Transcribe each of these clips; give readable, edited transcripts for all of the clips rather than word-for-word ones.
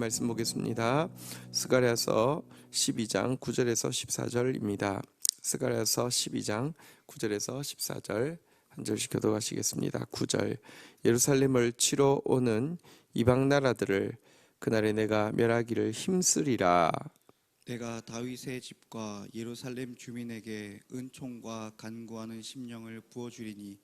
말씀 보겠습니다. 스가랴서 12장 9절에서 14절입니다. 스가랴서 12장 9절에서 14절 한 절씩 교독하시겠습니다. 9절 예루살렘을 치러 오는 이방 나라들을 그날에 내가 멸하기를 힘쓰리라. 내가 다윗의 집과 예루살렘 주민에게 은총과 간구하는 심령을 부어주리니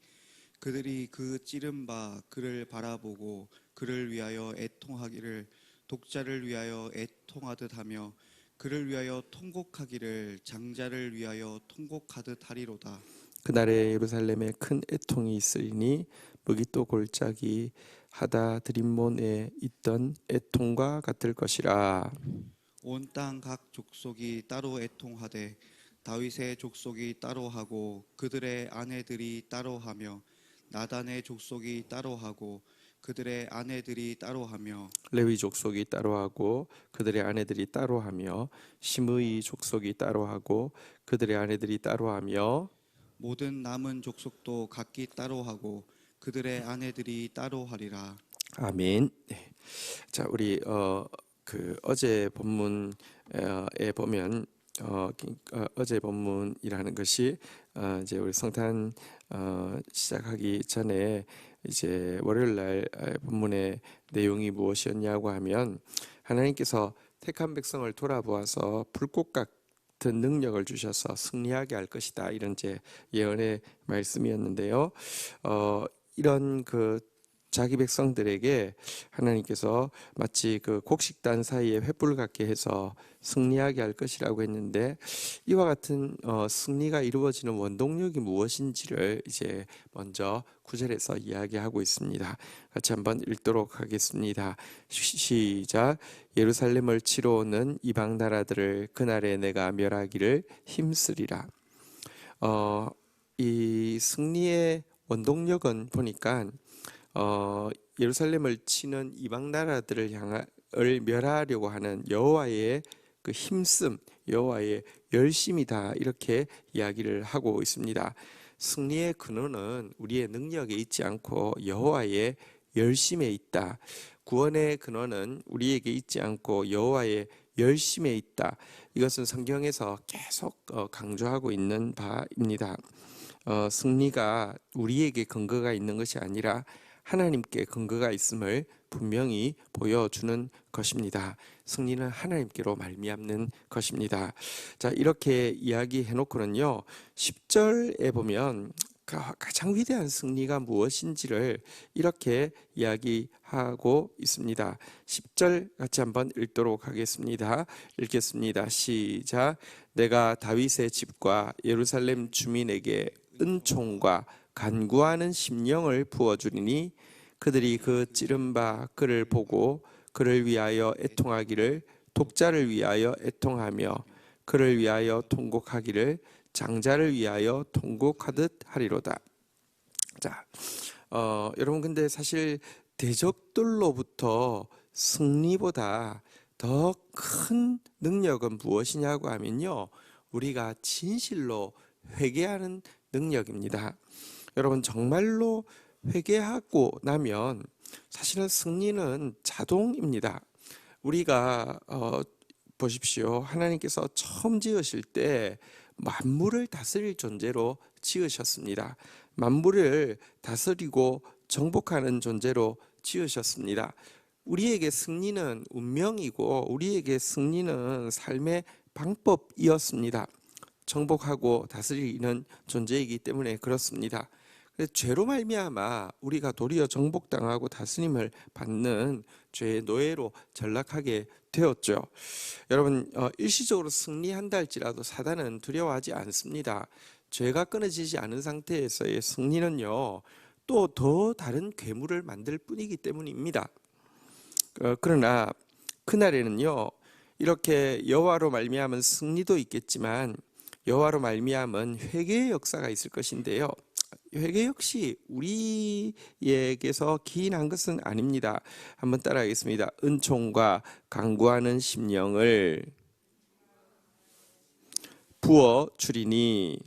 그들이 그 찌른 바 그를 바라보고 그를 위하여 애통하기를 독자를 위하여 애통하듯 하며 그를 위하여 통곡하기를 장자를 위하여 통곡하듯 하리로다. 그날에 예루살렘에 큰 애통이 있으리니 무기또 골짜기 하다 드림몬에 있던 애통과 같을 것이라. 온 땅 각 족속이 따로 애통하되 다윗의 족속이 따로 하고 그들의 아내들이 따로 하며 나단의 족속이 따로 하고 그들의 아내들이 따로 하며 레위 족속이 따로 하고 그들의 아내들이 따로 하며 시므이 족속이 따로 하고 그들의 아내들이 따로 하며 모든 남은 족속도 각기 따로 하고 그들의 아내들이 따로 하리라. 아멘. 네. 자, 우리 어제 본문에 보면 어제 본문이라는 것이 이제 우리 성탄 시작하기 전에 이제 월요일 날 본문의 내용이 무엇이었냐고 하면 하나님께서 택한 백성을 돌아보아서 불꽃 같은 능력을 주셔서 승리하게 할 것이다, 이런 제 예언의 말씀이었는데요. 이런 자기 백성들에게 하나님께서 마치 곡식단 사이에 횃불 같게 해서 승리하게 할 것이라고 했는데, 이와 같은 승리가 이루어지는 원동력이 무엇인지를 이제 먼저 9절에서 이야기하고 있습니다. 같이 한번 읽도록 하겠습니다. 시작. 예루살렘을 치러 오는 이방 나라들을 그날에 내가 멸하기를 힘쓰리라. 이 승리의 원동력은 보니까 예루살렘을 치는 이방 나라들을 멸하려고 하는 여호와의 그 힘씀, 여호와의 열심이다, 이렇게 이야기를 하고 있습니다. 승리의 근원은 우리의 능력에 있지 않고 여호와의 열심에 있다. 구원의 근원은 우리에게 있지 않고 여호와의 열심에 있다. 이것은 성경에서 계속 강조하고 있는 바입니다. 승리가 우리에게 근거가 있는 것이 아니라 하나님께 근거가 있음을 분명히 보여주는 것입니다. 승리는 하나님께로 말미암는 것입니다. 자, 이렇게 이야기해 놓고는요, 10절에 보면 가장 위대한 승리가 무엇인지를 이렇게 이야기하고 있습니다. 10절 같이 한번 읽도록 하겠습니다. 읽겠습니다. 시작. 내가 다윗의 집과 예루살렘 주민에게 은총과 간구하는 심령을 부어주리니 그들이 그 찌른 바 그를 보고 그를 위하여 애통하기를 독자를 위하여 애통하며 그를 위하여 통곡하기를 장자를 위하여 통곡하듯 하리로다. 자, 여러분, 근데 사실 대적들로부터 승리보다 더 큰 능력은 무엇이냐고 하면요, 우리가 진실로 회개하는 능력입니다. 여러분, 정말로 회개하고 나면 사실은 승리는 자동입니다. 우리가 보십시오. 하나님께서 처음 지으실 때 만물을 다스릴 존재로 지으셨습니다. 만물을 다스리고 정복하는 존재로 지으셨습니다. 우리에게 승리는 운명이고 우리에게 승리는 삶의 방법이었습니다. 정복하고 다스리는 존재이기 때문에 그렇습니다. 죄로 말미암아 우리가 도리어 정복당하고 다스림을 받는 죄의 노예로 전락하게 되었죠. 여러분, 일시적으로 승리한다 할지라도 사단은 두려워하지 않습니다. 죄가 끊어지지 않은 상태에서의 승리는요, 또 더 다른 괴물을 만들 뿐이기 때문입니다. 그러나 그날에는요, 이렇게 여호와로 말미암은 승리도 있겠지만 여호와로 말미암은 회개의 역사가 있을 것인데요, 회개 역시 우리에게서 기인한 것은 아닙니다. 한번 따라하겠습니다. 은총과 간구하는 심령을 부어 주리니.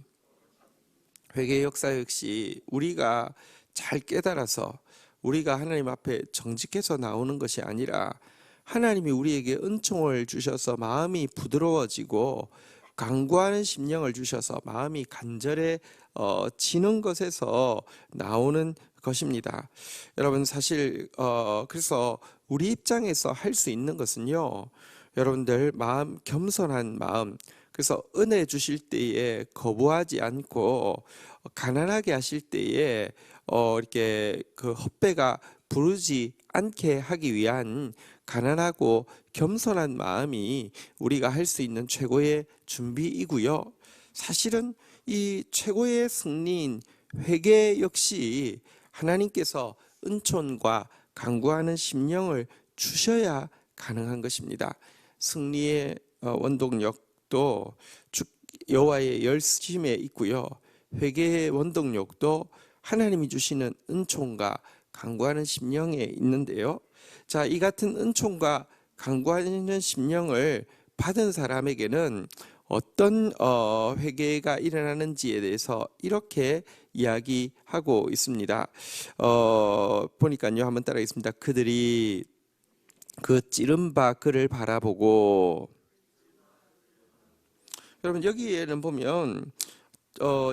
회개의 역사 역시 우리가 잘 깨달아서 우리가 하나님 앞에 정직해서 나오는 것이 아니라 하나님이 우리에게 은총을 주셔서 마음이 부드러워지고 간구하는 심령을 주셔서 마음이 간절해지는 것에서 나오는 것입니다. 여러분 사실 그래서 우리 입장에서 할 수 있는 것은요. 여러분들 마음 겸손한 마음 그래서 은혜 주실 때에 거부하지 않고 가난하게 하실 때에 이렇게 그 헛배가 부르지 않게 하기 위한 가난하고 겸손한 마음이 우리가 할 수 있는 최고의 준비이고요. 사실은 이 최고의 승리인 회개 역시 하나님께서 은총과 간구하는 심령을 주셔야 가능한 것입니다. 승리의 원동력도 여호와의 열심에 있고요. 회개의 원동력도 하나님이 주시는 은총과 간구하는 심령에 있는데요. 자, 이 같은 은총과 간구하는 심령을 받은 사람에게는 어떤 회개가 일어나는지에 대해서 이렇게 이야기하고 있습니다. 보니까요, 한번 따라하겠습니다. 그들이 그 찌른 바 그를 바라보고, 여러분 여기에는 보면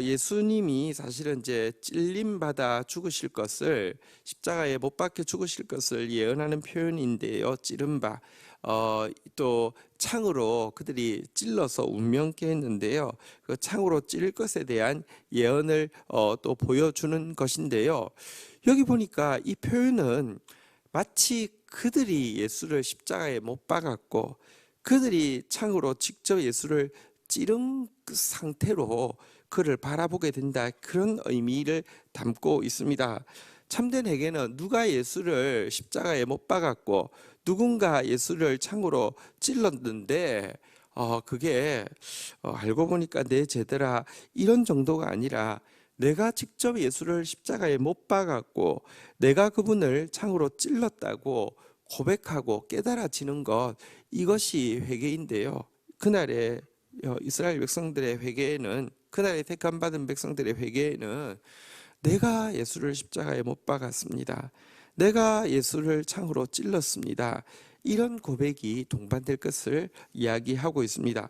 예수님이 사실은 이제 찔림 받아 죽으실 것을 십자가에 못 박혀 죽으실 것을 예언하는 표현인데요. 찌른 바. 또 창으로 그들이 찔러서 운명케 했는데요. 그 창으로 찔릴 것에 대한 예언을 또 보여주는 것인데요. 여기 보니까 이 표현은 마치 그들이 예수를 십자가에 못 박았고 그들이 창으로 직접 예수를 찌른 그 상태로 그를 바라보게 된다, 그런 의미를 담고 있습니다. 참된 회개는 누가 예수를 십자가에 못 박았고 누군가 예수를 창으로 찔렀는데 그게 알고 보니까 내 죄더라 이런 정도가 아니라 내가 직접 예수를 십자가에 못 박았고 내가 그분을 창으로 찔렀다고 고백하고 깨달아지는 것, 이것이 회개인데요. 그날의 이스라엘 백성들의 회개에는, 그날의 택함 받은 백성들의 회개에는 내가 예수를 십자가에 못 박았습니다, 내가 예수를 창으로 찔렀습니다, 이런 고백이 동반될 것을 이야기하고 있습니다.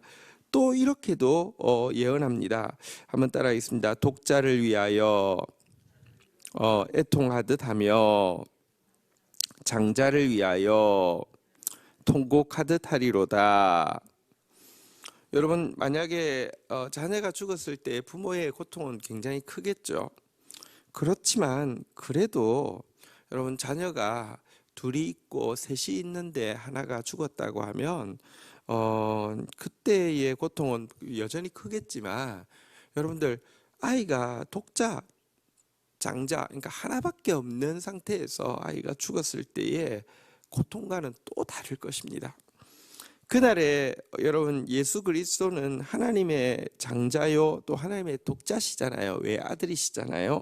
또 이렇게도 예언합니다. 한번 따라하겠습니다. 독자를 위하여 애통하듯 하며 장자를 위하여 통곡하듯 하리로다. 여러분 만약에 자녀가 죽었을 때 부모의 고통은 굉장히 크겠죠. 그렇지만 그래도 여러분 자녀가 둘이 있고 셋이 있는데 하나가 죽었다고 하면 그때의 고통은 여전히 크겠지만 여러분들 아이가 독자, 장자, 그러니까 하나밖에 없는 상태에서 아이가 죽었을 때의 고통과는 또 다를 것입니다. 그날에 여러분 예수 그리스도는 하나님의 장자요 또 하나님의 독자시잖아요. 외아들이시잖아요.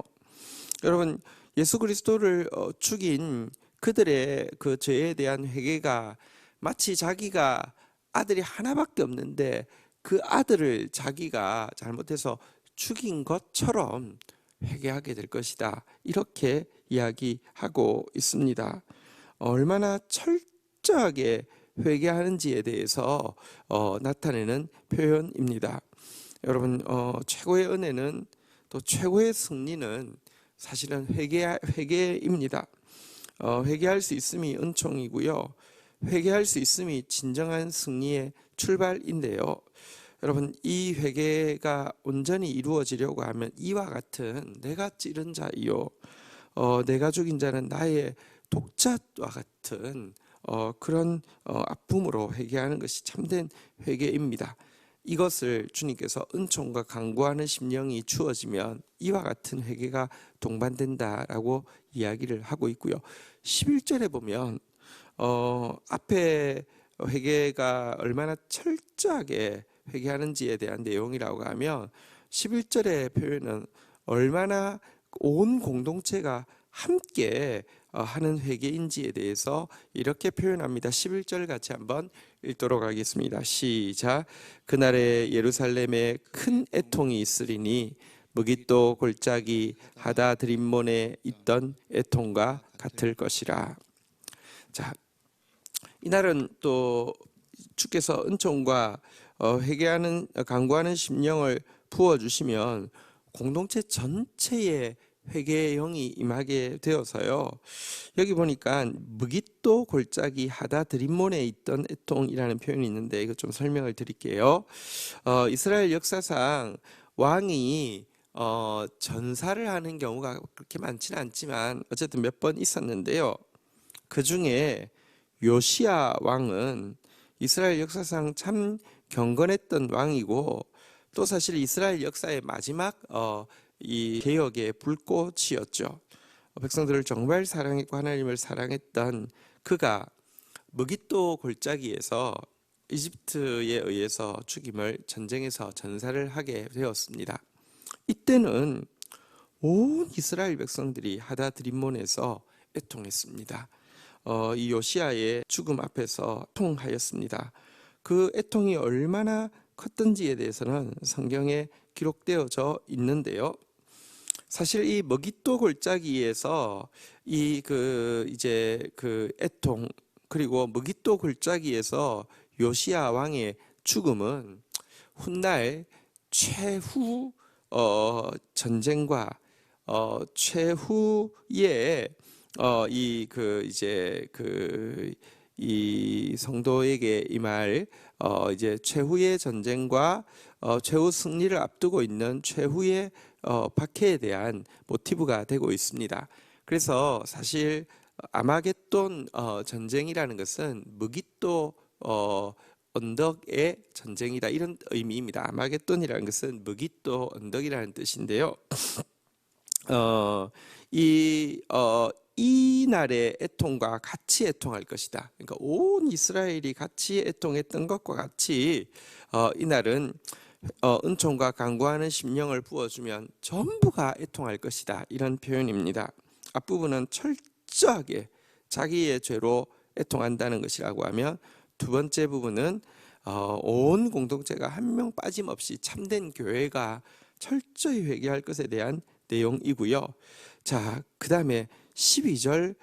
여러분 예수 그리스도를 죽인 그들의 그 죄에 대한 회개가 마치 자기가 아들이 하나밖에 없는데 그 아들을 자기가 잘못해서 죽인 것처럼 회개하게 될 것이다, 이렇게 이야기하고 있습니다. 얼마나 철저하게 회개하는지에 대해서 나타내는 표현입니다. 여러분 최고의 은혜는 또 최고의 승리는 사실은 회개입니다. 회개할 수 있음이 은총이고요. 회개할 수 있음이 진정한 승리의 출발인데요. 여러분 이 회개가 온전히 이루어지려고 하면 이와 같은 내가 찌른 자이요 내가 죽인 자는 나의 독자와 같은 그런 아픔으로 회개하는 것이 참된 회개입니다. 이것을 주님께서 은총과 간구하는 심령이 주어지면 이와 같은 회개가 동반된다라고 이야기를 하고 있고요. 11절에 보면 앞에 회개가 얼마나 철저하게 회개하는지에 대한 내용이라고 하면 11절의 표현은 얼마나 온 공동체가 함께 하는 회개인지에 대해서 이렇게 표현합니다. 11절 같이 한번 읽도록 하겠습니다. 시작. 그날에 예루살렘에 큰 애통이 있으리니 무깃도 골짜기 하다 드림몬에 있던 애통과 같을 것이라. 자, 이날은 또 주께서 은총과 회개하는 간구하는 심령을 부어 주시면 공동체 전체에 회개의 영이 임하게 되어서요. 여기 보니까 무깃도 골짜기 하다 드림몬에 있던 애통이라는 표현이 있는데 이거 좀 설명을 드릴게요. 이스라엘 역사상 왕이 전사를 하는 경우가 그렇게 많지는 않지만 어쨌든 몇 번 있었는데요. 그 중에 요시야 왕은 이스라엘 역사상 참 경건했던 왕이고 또 사실 이스라엘 역사의 마지막 이 개혁의 불꽃이었죠. 백성들을 정말 사랑했고 하나님을 사랑했던 그가 무깃도 골짜기에서 이집트에 의해서 죽임을 전쟁에서 전사를 하게 되었습니다. 이때는 온 이스라엘 백성들이 하다드림몬에서 애통했습니다. 이 요시야의 죽음 앞에서 애통하였습니다. 그 애통이 얼마나 컸던지에 대해서는 성경에 기록되어져 있는데요. 사실 이 머깃도 골짜기에서 이제 그 애통 그리고 머깃도 골짜기에서 요시야 왕의 죽음은 훗날 최후 전쟁과 최후의 이 성도에게 임할 이제 최후의 전쟁과 최후 승리를 앞두고 있는 최후의 박해에 대한 모티브가 되고 있습니다. 그래서 사실 아마겟돈 전쟁이라는 것은 무깃도 언덕의 전쟁이다 이런 의미입니다. 아마겟돈이라는 것은 무깃도 언덕이라는 뜻인데요. 이 날의 애통과 같이 애통할 것이다. 그러니까 온 이스라엘이 같이 애통했던 것과 같이 이 날은 은총과 간구하는 심령을 부어주면 전부가 애통할 것이다. 이런 표현입니다. 앞부분은 철저하게 자기의 죄로 애통한다는 것이라고 하면 두 번째 부분은 온 공동체가 한 명 빠짐없이 참된 교회가 철저히 회개할 것에 대한 내용이고요. 자, 그 다음에 12절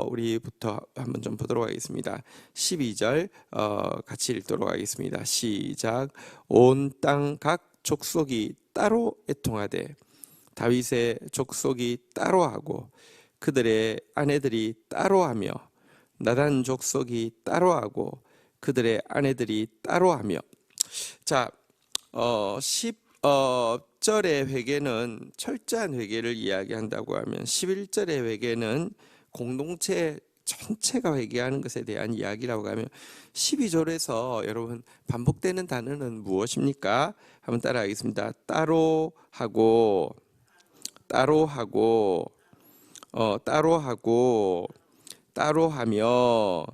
우리부터 한번 좀 보도록 하겠습니다. 12절 같이 읽도록 하겠습니다. 시작. 온 땅 각 족속이 따로 애통하되 다윗의 족속이 따로 하고 그들의 아내들이 따로 하며 나단 족속이 따로 하고 그들의 아내들이 따로 하며. 자, 10절의 회개는 철저한 회개를 이야기한다고 하면 11절의 회개는 공동체 전체가 회개하는 것에 대한 이야기라고 하면 12절에서 여러분 반복되는 단어는 무엇입니까? 한번 따라하겠습니다. 따로 하고 따로 하고 따로 하고 따로 하며.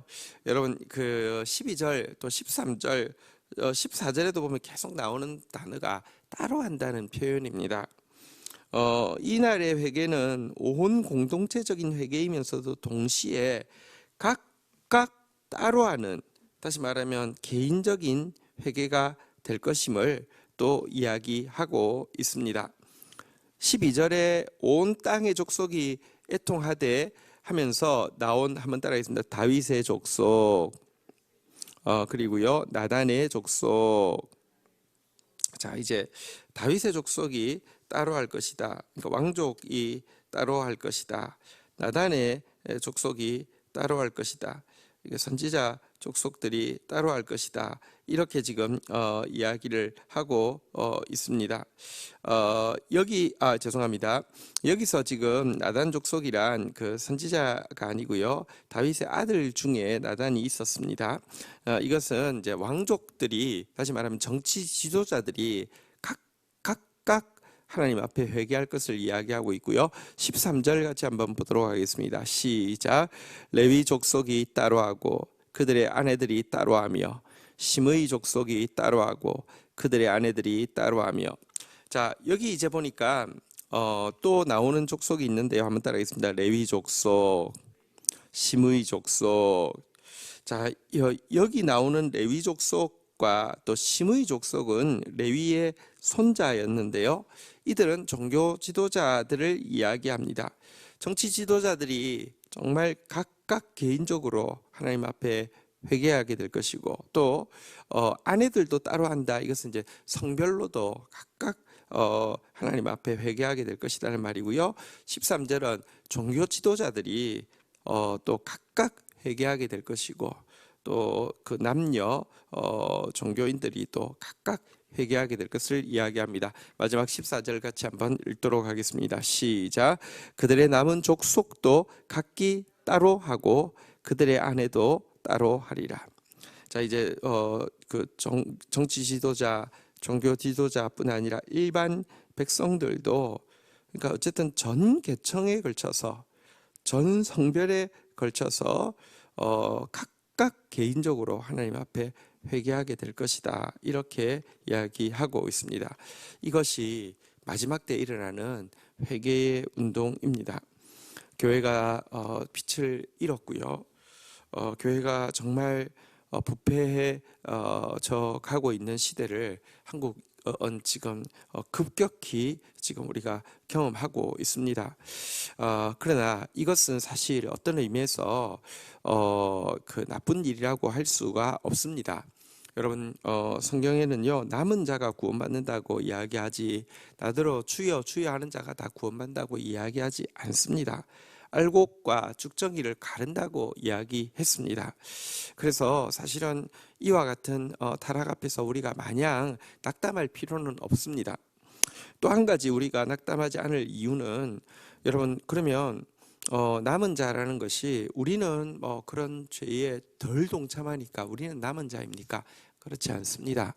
여러분 그 12절 또 13절 14절에도 보면 계속 나오는 단어가 따로 한다는 표현입니다. 이날의 회개는 온 공동체적인 회개이면서도 동시에 각각 따로 하는, 다시 말하면 개인적인 회개가 될 것임을 또 이야기하고 있습니다. 12절에 온 땅의 족속이 애통하되 하면서 나온, 한번 따라하겠습니다. 다윗의 족속, 그리고요 나단의 족속. 자, 이제 다윗의 족속이 따로 할 것이다. 그러니까 왕족이 따로 할 것이다. 나단의 족속이 따로 할 것이다. 선지자 족속들이 따로 할 것이다. 이렇게 지금 이야기를 하고 있습니다. 죄송합니다. 여기서 지금 나단 족속이란 그 선지자가 아니고요, 다윗의 아들 중에 나단이 있었습니다. 이것은 이제 왕족들이, 다시 말하면 정치 지도자들이 각각 하나님 앞에 회개할 것을 이야기하고 있고요. 13절 같이 한번 보도록 하겠습니다. 시작. 레위 족속이 따로 하고 그들의 아내들이 따로 하며 심의 족속이 따로 하고 그들의 아내들이 따로 하며. 자, 여기 이제 보니까 또 나오는 족속이 있는데요. 한번 따라하겠습니다. 레위 족속, 심의 족속. 자, 여기 나오는 레위 족속과 또 심의 족속은 레위의 손자였는데요. 이들은 종교 지도자들을 이야기합니다. 정치 지도자들이 정말 각각 개인적으로 하나님 앞에 회개하게 될 것이고, 또 아내들도 따로 한다. 이것은 이제 성별로도 각각 하나님 앞에 회개하게 될 것이라는 말이고요. 13절은 종교 지도자들이 또 각각 회개하게 될 것이고, 또 그 남녀 종교인들이 또 각각 회개하게 될 것을 이야기합니다. 마지막 14절 같이 한번 읽도록 하겠습니다. 시작. 그들의 남은 족속도 각기 따로 하고 그들의 아내도 따로 하리라. 자, 이제 그 정치 지도자, 종교 지도자뿐 아니라 일반 백성들도, 그러니까 어쨌든 전 계층에 걸쳐서, 전 성별에 걸쳐서 각각 개인적으로 하나님 앞에 회개하게 될 것이다. 이렇게 이야기하고 있습니다. 이것이 마지막 때 일어나는 회개의 운동입니다. 교회가 빛을 잃었고요. 교회가 정말 부패해 져 가고 있는 시대를 한국은 지금 급격히 지금 우리가 경험하고 있습니다. 그러나 이것은 사실 어떤 의미에서 그 나쁜 일이라고 할 수가 없습니다. 여러분, 성경에는요, 남은 자가 구원받는다고 이야기하지, 나더러 주여 주여 하는 자가 다 구원받는다고 이야기하지 않습니다. 알곡과 죽정이를 가른다고 이야기했습니다. 그래서 사실은 이와 같은 타락 앞에서 우리가 마냥 낙담할 필요는 없습니다. 또 한 가지 우리가 낙담하지 않을 이유는, 여러분, 그러면 남은 자라는 것이 우리는 뭐 그런 죄에 덜 동참하니까 우리는 남은 자입니까? 그렇지 않습니다.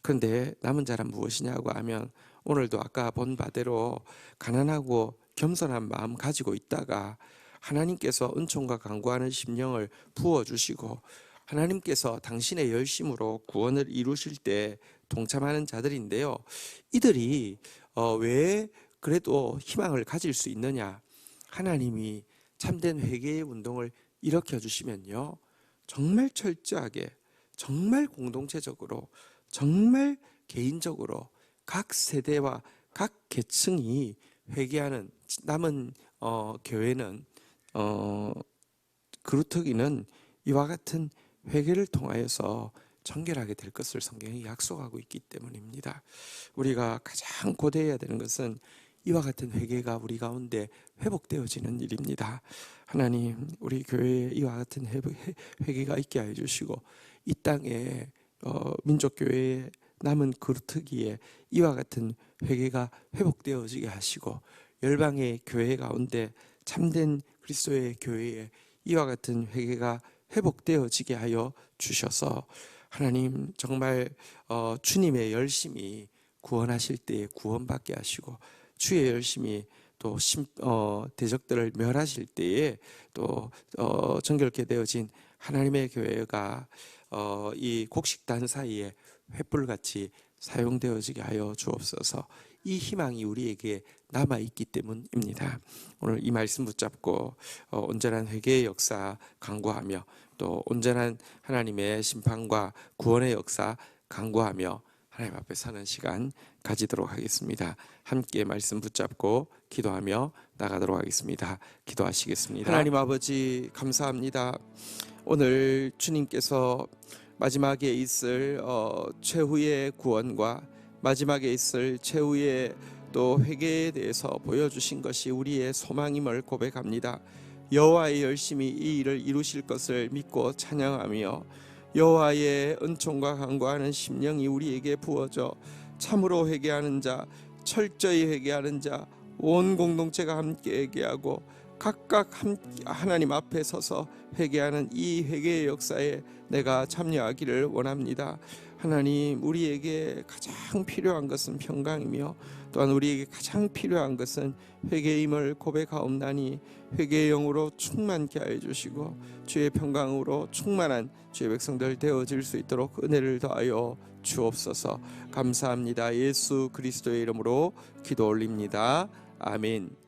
그런데 남은 자란 무엇이냐고 하면, 오늘도 아까 본 바대로 가난하고 겸손한 마음 가지고 있다가 하나님께서 은총과 간구하는 심령을 부어주시고 하나님께서 당신의 열심으로 구원을 이루실 때 동참하는 자들인데요. 이들이 왜 그래도 희망을 가질 수 있느냐? 하나님이 참된 회개의 운동을 일으켜 주시면요, 정말 철저하게, 정말 공동체적으로, 정말 개인적으로 각 세대와 각 계층이 회개하는, 남은 교회는 그루터기는 이와 같은 회개를 통하여서 정결하게 될 것을 성경이 약속하고 있기 때문입니다. 우리가 가장 고대해야 되는 것은 이와 같은 회개가 우리 가운데 회복되어지는 일입니다. 하나님, 우리 교회에 이와 같은 회개가 있게 하여 주시고, 이 땅에 민족교회의 남은 그루터기에 이와 같은 회개가 회복되어지게 하시고, 열방의 교회 가운데 참된 그리스도의 교회에 이와 같은 회개가 회복되어지게 하여 주셔서, 하나님 정말 주님의 열심히 구원하실 때에 구원받게 하시고, 주의 열심히 또 대적들을 멸하실 때에 또 정결케 되어진 하나님의 교회가 이 곡식단 사이에 횃불같이 사용되어지게 하여 주옵소서. 이 희망이 우리에게 남아있기 때문입니다. 오늘 이 말씀 붙잡고 온전한 회개의 역사 간구하며, 또 온전한 하나님의 심판과 구원의 역사 간구하며 하나님 앞에 서는 시간 가지도록 하겠습니다. 함께 말씀 붙잡고 기도하며 나가도록 하겠습니다. 기도하시겠습니다. 하나님 아버지, 감사합니다. 오늘 주님께서 마지막에 있을 최후의 구원과 마지막에 있을 최후의 또 회개에 대해서 보여주신 것이 우리의 소망임을 고백합니다. 여호와의 열심히 이 일을 이루실 것을 믿고 찬양하며, 여호와의 은총과 간구하는 심령이 우리에게 부어져 참으로 회개하는 자, 철저히 회개하는 자, 온 공동체가 함께 회개하고 각각 하나님 앞에 서서 회개하는 이 회개의 역사에 내가 참여하기를 원합니다. 하나님, 우리에게 가장 필요한 것은 평강이며, 또한 우리에게 가장 필요한 것은 회개임을 고백하옵나니, 회개의 영으로 충만케 하여 주시고 주의 평강으로 충만한 주의 백성들 되어질 수 있도록 은혜를 더하여 주옵소서. 감사합니다. 예수 그리스도의 이름으로 기도 올립니다. 아멘.